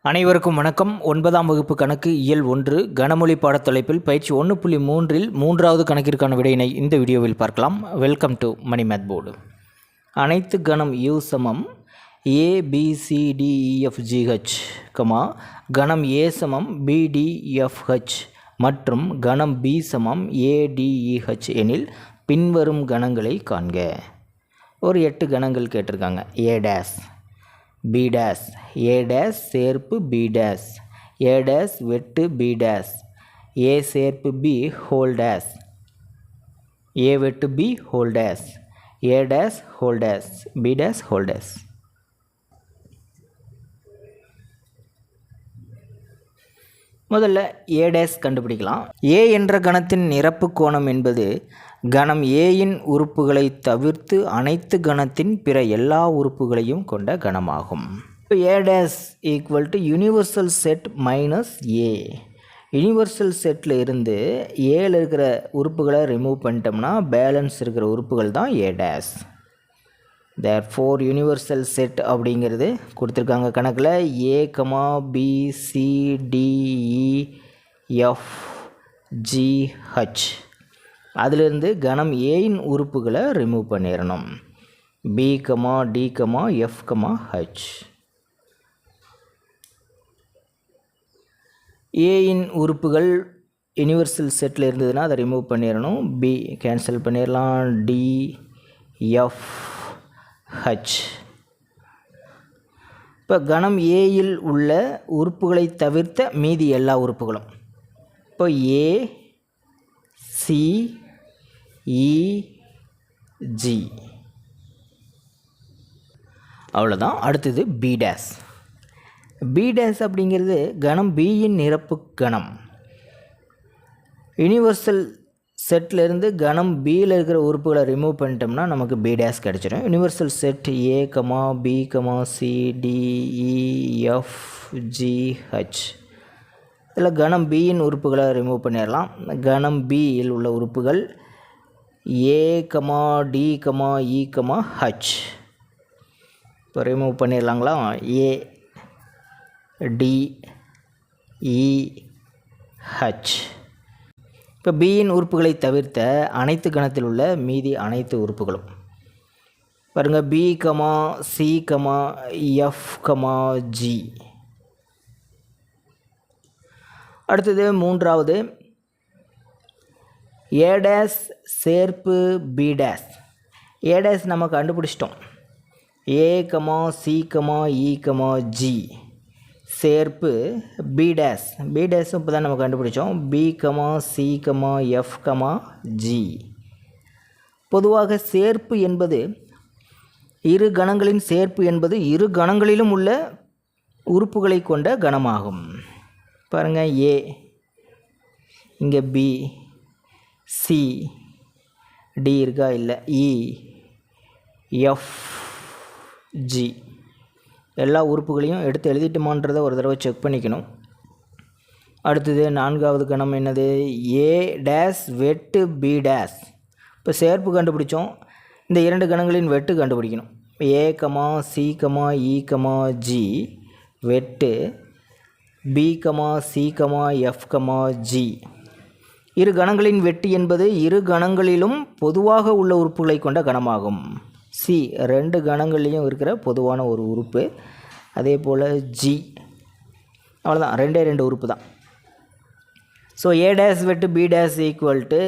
அனைவருக்கும் வணக்கம். 9ஆம் வகுப்பு கணக்கு இயல் 1 கனமொழி பாடத்தலைப்பில் பயிற்சி 1.3 மூன்றாவது கணக்கிற்கான விடையினை இந்த வீடியோவில் பார்க்கலாம். Welcome to Money Math Board. அனைத்து கணம் U சமம் ABCDEFGH, கணம் A சமம் BDFH மற்றும் கணம் B சமம் ADEH எனில் பின்வரும் கணங்களை காண்க. ஒரு 8 கணங்கள் கேட்டிருக்காங்க. A' B' A' சேர்ப்பு B', A' வெட்டு B', A சேர்ப்பு B ஹோல் டேஸ், A வெட்டு B whole days, A' whole days, B' whole days. முதல்ல A' கண்டுபிடிக்கலாம். A என்ற கணத்தின் நிரப்பு கோணம் என்பது கணம் Aயின் உறுப்புகளை தவிர்த்து அனைத்து கணத்தின் பிற எல்லா உறுப்புகளையும் கொண்ட கணமாகும். A' equal to universal set minus A. Universal settle இருந்து ஏல இருக்கிற உறுப்புகளை ரிமூவ் பண்ணிட்டோம்னா பேலன்ஸ் இருக்கிற உறுப்புகள் தான் A'. தேர்ஃபோர் யூனிவர்சல் செட் அப்படிங்கிறது கொடுத்துருக்காங்க கணக்கில் ABCDEFGH. அதிலிருந்து கணம் Aயின் உறுப்புகளை ரிமூவ் பண்ணிடணும். BDFH. Aயின் உறுப்புகள் யூனிவர்சல் செட்டில் இருந்ததுன்னா அதை ரிமூவ் பண்ணிடணும். B கேன்சல் பண்ணிடலாம். DFH. இப்போ கணம் Aயில் உள்ள உறுப்புகளை தவிர்த்த மீதி எல்லா உறுப்புகளும். இப்போ ACEG அவ்வளோதான். அடுத்தது B'. B' அப்படிங்கிறது கணம் Bயின் நிரப்பு கணம். யூனிவர்சல் செட்டிலிருந்து கணம் Bயில் இருக்கிற உறுப்புகளை ரிமூவ் பண்ணிட்டோம்னா நமக்கு B' கிடச்சிடும். Universal set ABCDEFGH. இதில் கணம் Bயின் உறுப்புகளை ரிமூவ் பண்ணிடலாம். கணம் Bயில் உள்ள உறுப்புகள் ADEH. இப்போ ரிமூவ் பண்ணிடலாங்களா? ADEH. இப்போ Bயின் உறுப்புகளை தவிர்த்த அனைத்து கணத்தில் உள்ள மீதி அனைத்து உறுப்புகளும் பாருங்கள். BCFG. அடுத்தது மூன்றாவது A' சேர்ப்பு B'. A' நம்ம கண்டுபிடிச்சிட்டோம். ACEG சேர்ப்பு B'. B' இப்போ தான் நம்ம கண்டுபிடிச்சோம். BCFG. பொதுவாக சேர்ப்பு என்பது இரு கணங்களின் சேர்ப்பு என்பது இரு கணங்களிலும் உள்ள உறுப்புகளை கொண்ட கணமாகும். பாருங்கள், A இங்கே B, C, D இருக்கா? இல்லை, EFG. எல்லா உறுப்புகளையும் எடுத்து எழுதிட்டுமான்றதை ஒரு தடவை செக் பண்ணிக்கணும். அடுத்தது நான்காவது கணம் என்னது? A' வெட்டு B'. இப்போ சேர்ப்பு கண்டுபிடிச்சோம். இந்த இரண்டு கணங்களின் வெட்டு கண்டுபிடிக்கணும். ACEG வெட்டு BCFG. இரு கணங்களின் வெட்டு என்பது இரு கணங்களிலும் பொதுவாக உள்ள உறுப்புகளை கொண்ட கணமாகும். C ரெண்டு கணங்கள்லேயும் இருக்கிற பொதுவான ஒரு உறுப்பு. அதே போல் G அவ்வளோதான், ரெண்டு உறுப்பு தான். ஸோ A' வெட்டு B' ஈக்குவல் டு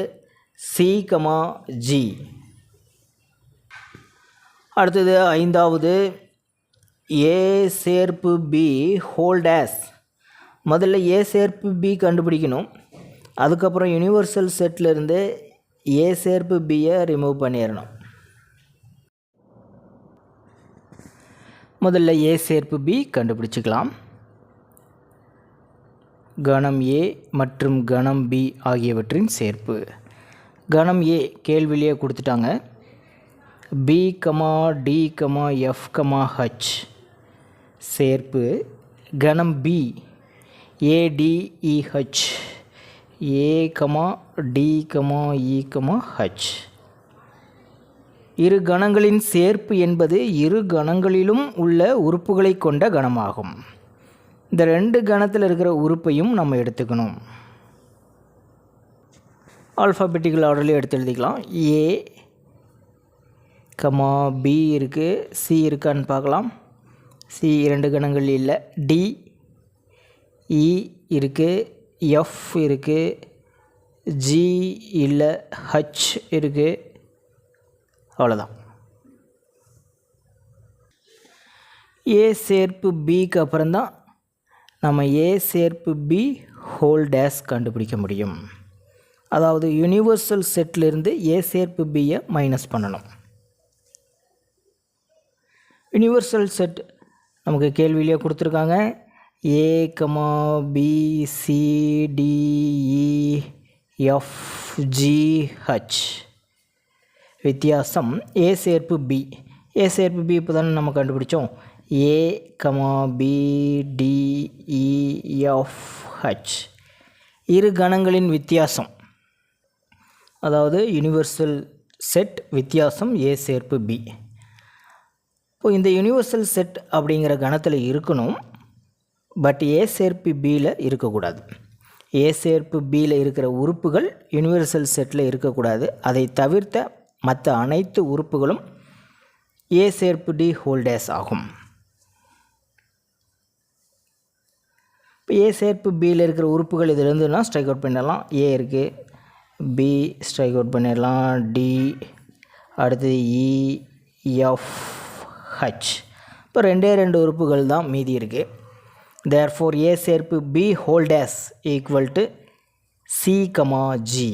CG. அடுத்தது ஐந்தாவது A சேர்ப்பு B ஹோல் டேஸ். முதல்ல A சேர்ப்பு B கண்டுபிடிக்கணும். அதுக்கப்புறம் யூனிவர்சல் செட்டிலிருந்து A சேர்ப்பு Bயை ரிமூவ் பண்ணிடணும். முதல்ல A சேர்ப்பு B கண்டுபிடிச்சிக்கலாம். கணம் A மற்றும் கணம் B ஆகியவற்றின் சேர்ப்பு. கணம் A கேள்வியிலேயே கொடுத்துட்டாங்க. BDFH சேர்ப்பு கணம் B ADEH. ADEH. இரு கணங்களின் சேர்ப்பு என்பது இரு கணங்களிலும் உள்ள உறுப்புகளை கொண்ட கணமாகும். இந்த 2 கணத்தில் இருக்கிற உறுப்பையும் நம்ம எடுத்துக்கணும். ஆல்ஃபாபெட்டிக்கல் ஆர்டர்லேயே எடுத்து எழுதிக்கலாம். ஏ கமா பி இருக்குது, சி இருக்கான்னு பார்க்கலாம். சி 2 கணங்கள் இல்லை. டி இ இருக்குது, எஃப் இருக்குது, ஜி இல்லை, ஹச் இருக்குது. அவ்வளோதான். ஏ சேர்ப்பு பிக்கு அப்புறம்தான் நம்ம ஏ சேர்ப்பு பி ஹோல் டேஸ் கண்டுபிடிக்க முடியும். அதாவது யூனிவர்சல் செட்டிலிருந்து ஏ சேர்ப்பு பியை மைனஸ் பண்ணணும். யூனிவர்சல் செட் நமக்கு கேள்வியிலேயே கொடுத்துருக்காங்க. A comma B C D E F G H. வித்தியாசம் ஏ சேர்ப்பு பி. ஏ சேர்ப்பு பி இப்போ தானே நம்ம கண்டுபிடிச்சோம். A comma B D E F H. 2 கணங்களின் வித்தியாசம், அதாவது யூனிவர்சல் செட் வித்தியாசம் ஏ சேர்ப்பு பி. இப்போ இந்த யூனிவர்சல் செட் அப்படிங்கிற கணத்தில் இருக்கணும், பட் ஏ சேர்ப்பு பியில் இருக்கக்கூடாது. ஏ சேர்ப்பு பியில் இருக்கிற உறுப்புகள் யூனிவர்சல் செட்டில் இருக்கக்கூடாது. அதை தவிர்த்த மற்ற அனைத்து உறுப்புகளும் ஏ சேர்ப்பு டி ஹோல் டேஸ் ஆகும். இப்போ ஏ சேர்ப்பு பியில் இருக்கிற உறுப்புகள் இது இருந்ததுன்னா ஸ்ட்ரைக் அவுட் பண்ணிடலாம். ஏ இருக்குது, பி ஸ்ட்ரைக் அவுட் பண்ணிடலாம், டி, அடுத்தது இ, எஃப், ஹச். இப்போ 2 உறுப்புகள் தான் மீதி இருக்குது. தேர்ஃபோர் ஏ சேர்ப்பு B whole dash equal to C comma G.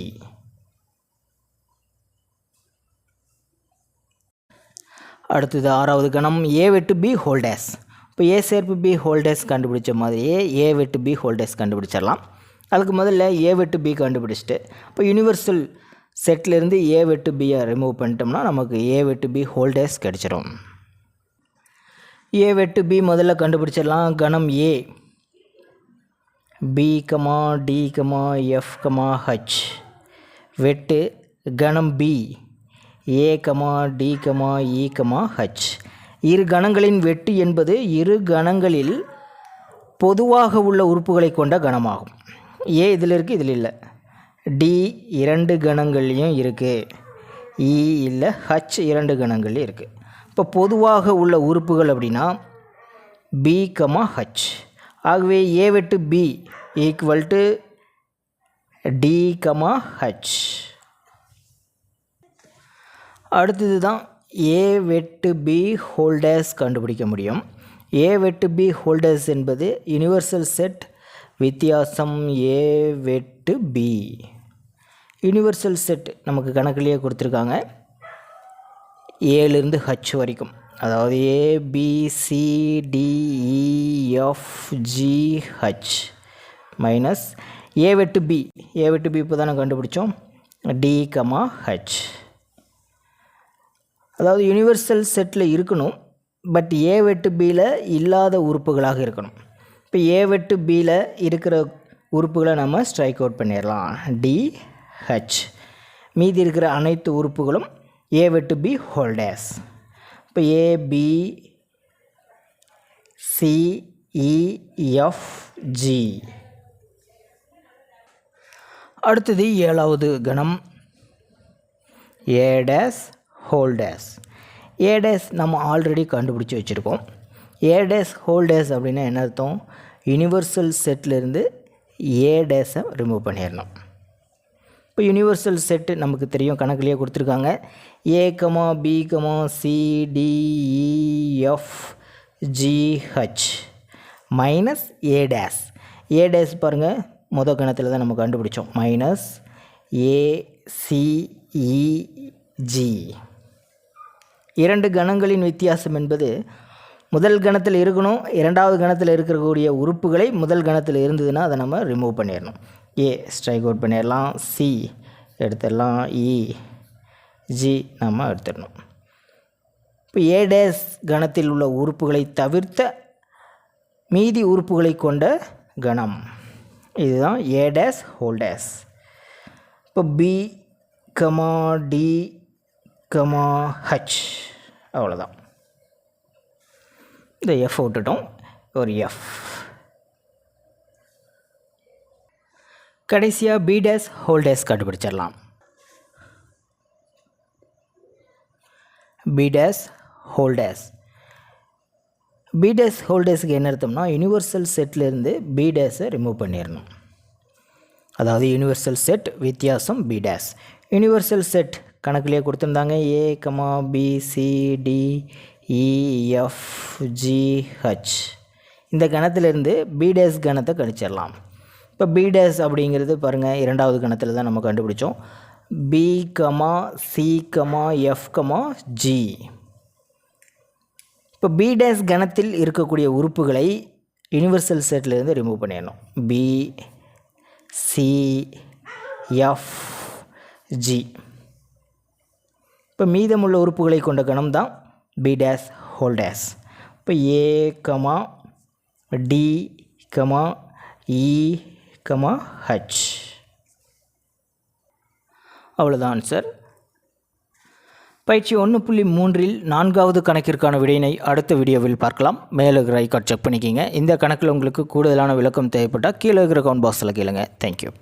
அடுத்தது 6வது கணம் ஏ வெட்டு பி ஹோல் டேஸ். இப்போ ஏ சேர்ப்பு பி ஹோல் டேஸ் கண்டுபிடிச்ச மாதிரியே ஏ வெட்டு பி ஹோல் டேஸ் கண்டுபிடிச்சிடலாம். அதுக்கு முதல்ல ஏ வெட்டு பி கண்டுபிடிச்சிட்டு இப்போ யூனிவர்சல் செட்லேருந்து ஏ வெட்டு பியை ரிமூவ் பண்ணிட்டோம்னா நமக்கு ஏ வெட்டு பி ஹோல் டேஸ் கிடச்சிரும். ஏ வெட்டு பி முதல்ல கண்டுபிடிச்சிடலாம். கணம் A B comma D comma F comma H வெட்டு கணம் B A comma D comma E comma H. 2 கணங்களின் வெட்டு என்பது 2 கணங்களில் பொதுவாக உள்ள உறுப்புகளை கொண்ட கணமாகும். ஏ இதில் இருக்குது, இதில் இல்லை. டி 2 கணங்கள்லையும் இருக்குது, இ இல்லை, ஹச் 2 கணங்கள்லையும் இருக்குது. இப்போ பொதுவாக உள்ள உறுப்புகள் அப்படின்னா பி கமா ஹச். ஆகவே ஏ வெட்டு B equal to D comma H. அடுத்தது தான் ஏ வெட்டு பி ஹோல் டேஸ் கண்டுபிடிக்க முடியும். ஏ வெட்டு பி ஹோல் டேஸ் என்பது யூனிவர்சல் செட் வித்தியாசம் ஏ வெட்டு பி. யூனிவர்சல் செட் நமக்கு கணக்கிலேயே கொடுத்துருக்காங்க. ஏலேருந்து ஹச் வரைக்கும், அதாவது A B C D E F G H minus A வெட்டு பி. ஏ வெட்டு பி இப்போ தானே கண்டுபிடிச்சோம். D comma H. அதாவது யூனிவர்சல் செட்டில் இருக்கணும், பட் ஏ வெட்டு பியில் இல்லாத உறுப்புகளாக இருக்கணும். இப்போ ஏ வெட்டு பியில் இருக்கிற உறுப்புகளை நம்ம ஸ்ட்ரைக் அவுட் பண்ணிடலாம். D H. மீதி இருக்கிற அனைத்து உறுப்புகளும் ஏ வெட்டு பி ஹோல் டேஸ். இப்போ A B C E F G. அடுத்தது 7வது கணம் A dash whole dash. A dash நம்ம ஆல்ரெடி கண்டுபிடிச்சி வச்சுருக்கோம். ஏ டேஸ் ஹோல் டேஸ் அப்படின்னா என்ன அர்த்தம்? யூனிவர்சல் செட்லேருந்து ஏ டேஸை ரிமூவ் பண்ணிடணும். இப்போ யூனிவர்சல் செட்டு நமக்கு தெரியும், கணக்குலேயே கொடுத்துருக்காங்க. A comma B comma C D E F G H minus A dash. A dash பாருங்கள், மொதல் கணத்தில் தான் நம்ம கண்டுபிடிச்சோம். Minus A C E G. 2 கணங்களின் வித்தியாசம் என்பது முதல் கணத்தில் இருக்கணும், 2வது கணத்தில் இருக்கக்கூடிய உறுப்புகளை முதல் கணத்தில் இருந்ததுன்னா அதை நம்ம ரிமூவ் பண்ணிடணும். ஏ ஸ்ட்ரைக் அவுட் பண்ணிடலாம், சி எடுத்துடலாம், இ ஜி நம்ம எடுத்துடணும். இப்போ ஏ டேஸ் கணத்தில் உள்ள உறுப்புகளை தவிர்த்த மீதி உறுப்புகளை கொண்ட கணம் இதுதான் ஏ டேஸ் ஹோல் டேஸ். இப்போ B comma D comma H, அவ்வளோதான். இந்த எஃப் விட்டுட்டோம், ஒரு எஃப். கடைசியாக பி டேஸ் ஹோல் டேஸ் கண்டுபிடிச்சிடலாம். B dash whole dash. B dash whole டேஸுக்கு என்ன அர்த்தம்னா யூனிவர்சல் செட்லேருந்து பி டேஸை ரிமூவ் பண்ணிடணும். அதாவது யூனிவர்சல் செட் வித்தியாசம் பி டேஸ். யூனிவர்சல் செட் கணக்குலேயே கொடுத்துருந்தாங்க A comma B C D E F G H. இந்த கணத்திலேருந்து பி டேஸ் கணத்தை கணிச்சிடலாம். இப்போ பி டேஸ் அப்படிங்கிறது பாருங்கள் இரண்டாவது கணத்தில் தான் நம்ம கண்டுபிடிச்சோம். B comma C comma F comma G. இப்போ பி டேஸ் கணத்தில் இருக்கக்கூடிய உறுப்புகளை யூனிவர்சல் செட்லேருந்து ரிமூவ் பண்ணிடணும். B C F G. இப்போ மீதமுள்ள உறுப்புகளை கொண்ட கணம் தான் பி டேஸ் ஹோல் டேஸ். இப்போ A comma D comma E comma H. அவ்வளோதான் ஆன்சர். பயிற்சி 1.3 4வது கணக்கிற்கான விடையினை அடுத்த வீடியோவில் பார்க்கலாம். மேலே இருக்கிற ஐகார்ட் செக் பண்ணிக்கிங்க. இந்த கணக்கில் உங்களுக்கு கூடுதலான விளக்கம் தேவைப்பட்டால் கீழே இருக்கிற கமெண்ட் பாக்ஸில் கேளுங்க. தேங்க்யூ.